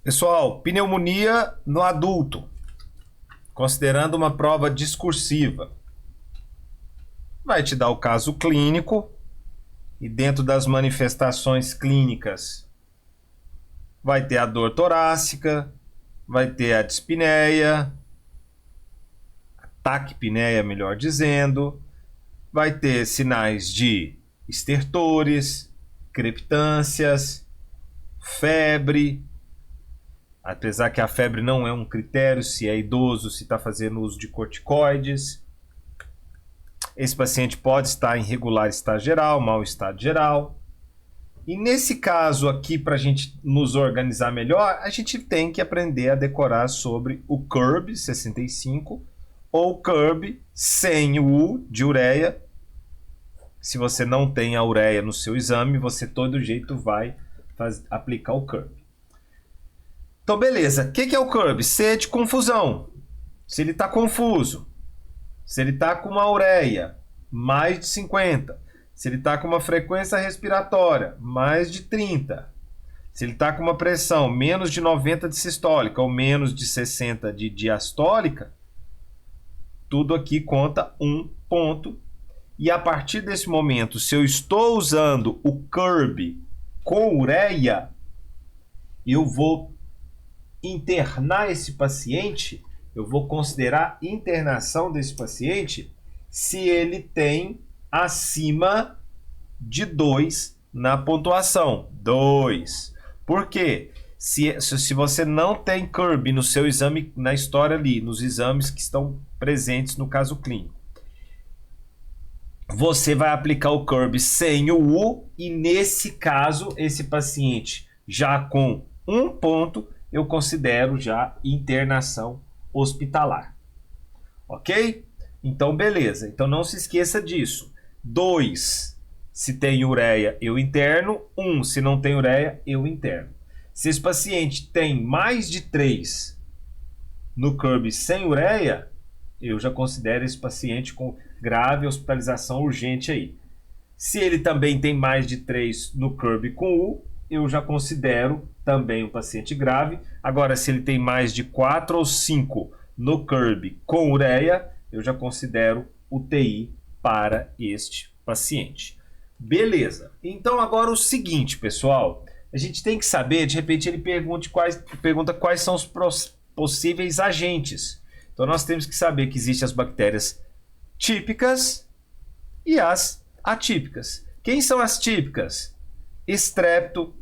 Pessoal, pneumonia no adulto, considerando uma prova discursiva. Vai te dar o caso clínico e dentro das manifestações clínicas vai ter a dor torácica, vai ter a dispneia, a taquipneia, melhor dizendo, vai ter sinais de estertores, crepitâncias, febre. Apesar que a febre não é um critério, se é idoso, se está fazendo uso de corticoides. Esse paciente pode estar em regular estado geral, mau estado geral. E nesse caso aqui, para a gente nos organizar melhor, a gente tem que aprender a decorar sobre o CURB 65 ou CURB sem o U de ureia. Se você não tem a ureia no seu exame, você todo jeito vai aplicar o CURB. Então, beleza. O que é o CURB? C de confusão. Se ele está confuso. Se ele está com uma ureia mais de 50. Se ele está com uma frequência respiratória mais de 30. Se ele está com uma pressão menos de 90 de sistólica ou menos de 60 de diastólica, tudo aqui conta um ponto. E a partir desse momento, se eu estou usando o CURB com ureia, eu vou internar esse paciente, eu vou considerar internação desse paciente se ele tem acima de 2 na pontuação. 2. Por quê? Se você não tem CURB no seu exame, na história ali, nos exames que estão presentes no caso clínico, você vai aplicar o CURB sem o U e nesse caso, esse paciente já com um ponto, eu considero já internação hospitalar. Ok? Então, beleza. Então, não se esqueça disso. 2, se tem ureia, eu interno. 1, se não tem ureia, eu interno. Se esse paciente tem mais de 3 no CURB sem ureia, eu já considero esse paciente com grave hospitalização urgente aí. Se ele também tem mais de 3 no CURB com U, eu já considero também um paciente grave. Agora, se ele tem mais de 4 ou 5 no CURB com ureia, eu já considero UTI para este paciente. Beleza. Então, agora o seguinte, pessoal. A gente tem que saber, de repente ele pergunta quais são os possíveis agentes. Então, nós temos que saber que existem as bactérias típicas e as atípicas. Quem são as típicas? Strepto,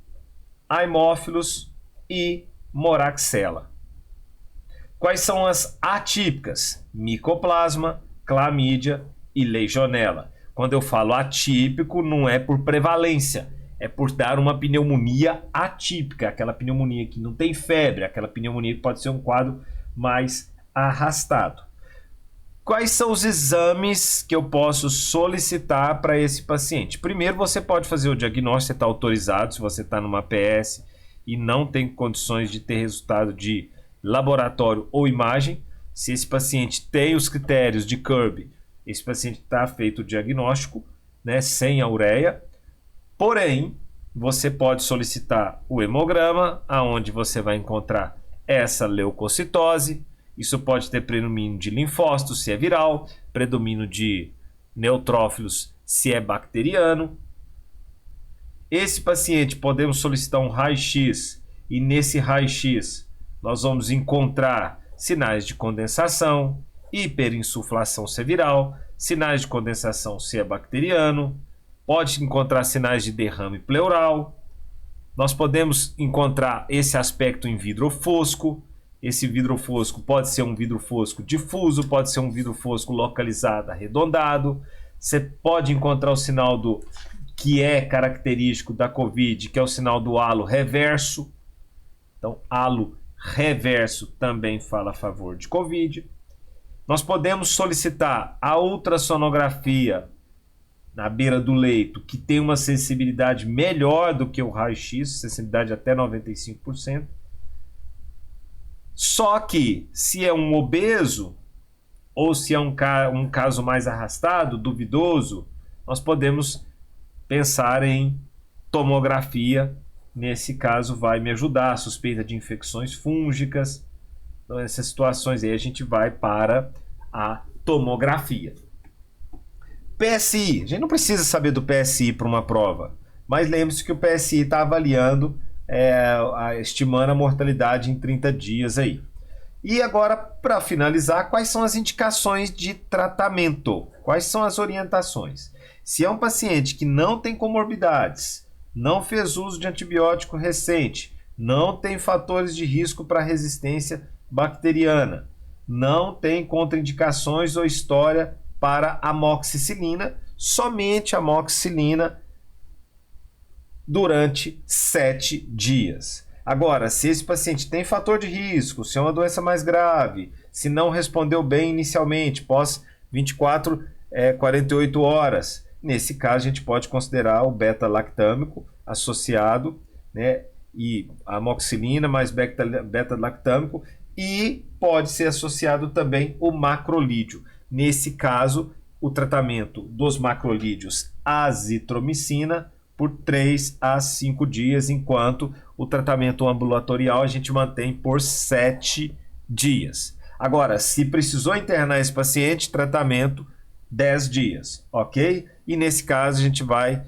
Haemophilus e Moraxella. Quais são as atípicas? Micoplasma, Clamídia e Legionella. Quando eu falo atípico, não é por prevalência, é por dar uma pneumonia atípica, aquela pneumonia que não tem febre, aquela pneumonia que pode ser um quadro mais arrastado. Quais são os exames que eu posso solicitar para esse paciente? Primeiro, você pode fazer o diagnóstico, você está autorizado, se você está numa PS e não tem condições de ter resultado de laboratório ou imagem. Se esse paciente tem os critérios de CURB, esse paciente está feito o diagnóstico, né, sem a ureia. Porém, você pode solicitar o hemograma, aonde você vai encontrar essa leucocitose. Isso pode ter predomínio de linfócitos, se é viral, predomínio de neutrófilos, se é bacteriano. Esse paciente podemos solicitar um raio-x e nesse raio-x nós vamos encontrar sinais de condensação, hiperinsuflação se é viral, sinais de condensação se é bacteriano, pode encontrar sinais de derrame pleural. Nós podemos encontrar esse aspecto em vidro fosco. Esse vidro fosco pode ser um vidro fosco difuso, pode ser um vidro fosco localizado, arredondado. Você pode encontrar o sinal do que é característico da COVID, que é o sinal do halo reverso. Então, halo reverso também fala a favor de COVID. Nós podemos solicitar a ultrassonografia na beira do leito, que tem uma sensibilidade melhor do que o raio-x, sensibilidade até 95%. Só que, se é um obeso, ou se é um caso mais arrastado, duvidoso, nós podemos pensar em tomografia nesse caso vai me ajudar. Suspeita de infecções fúngicas. Então, nessas situações aí a gente vai para a tomografia. PSI, a gente não precisa saber do PSI para uma prova, mas lembre-se que o PSI está avaliando, estimando a mortalidade em 30 dias aí. E agora, para finalizar, quais são as indicações de tratamento? Quais são as orientações? Se é um paciente que não tem comorbidades, não fez uso de antibiótico recente, não tem fatores de risco para resistência bacteriana, não tem contraindicações ou história para amoxicilina, somente amoxicilina durante 7 dias. Agora, se esse paciente tem fator de risco, se é uma doença mais grave, se não respondeu bem inicialmente, pós 48 horas, nesse caso a gente pode considerar o beta-lactâmico associado, né, e a amoxicilina mais beta-lactâmico, e pode ser associado também o macrolídeo. Nesse caso, o tratamento dos macrolídeos azitromicina por 3 a 5 dias, enquanto o tratamento ambulatorial a gente mantém por 7 dias. Agora, se precisou internar esse paciente, tratamento 10 dias, ok? E nesse caso a gente vai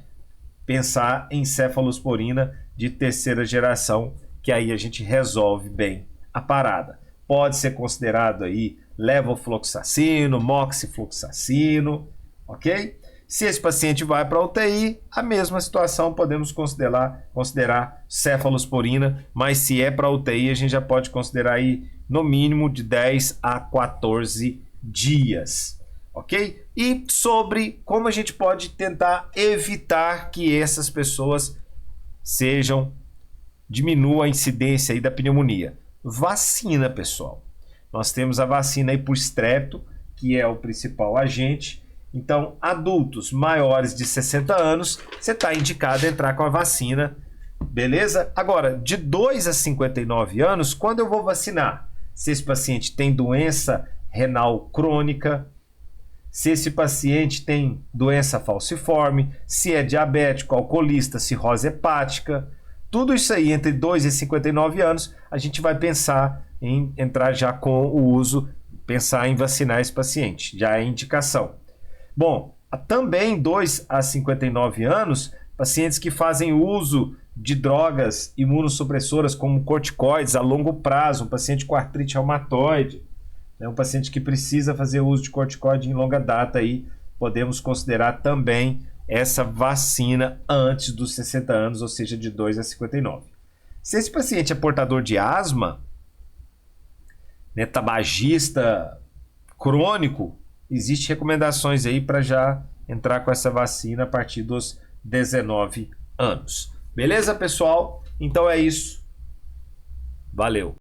pensar em cefalosporina de terceira geração, que aí a gente resolve bem a parada. Pode ser considerado aí levofloxacino, moxifloxacino, ok? Se esse paciente vai para a UTI, a mesma situação, podemos considerar cefalosporina, mas se é para a UTI, a gente já pode considerar aí no mínimo de 10 a 14 dias, ok? E sobre como a gente pode tentar evitar que essas pessoas diminua a incidência aí da pneumonia. Vacina, pessoal. Nós temos a vacina aí por estrepto, que é o principal agente. Então, adultos maiores de 60 anos, você está indicado a entrar com a vacina, beleza? Agora, de 2 a 59 anos, quando eu vou vacinar? Se esse paciente tem doença renal crônica, se esse paciente tem doença falciforme, se é diabético, alcoolista, cirrose hepática, tudo isso aí entre 2 e 59 anos, a gente vai pensar em entrar já com o uso, pensar em vacinar esse paciente, já é indicação. Bom, também 2 a 59 anos, pacientes que fazem uso de drogas imunossupressoras como corticoides a longo prazo, um paciente com artrite reumatoide, né, um paciente que precisa fazer uso de corticoide em longa data, aí, podemos considerar também essa vacina antes dos 60 anos, ou seja, de 2 a 59. Se esse paciente é portador de asma, né, tabagista crônico, existem recomendações aí para já entrar com essa vacina a partir dos 19 anos. Beleza, pessoal? Então é isso. Valeu!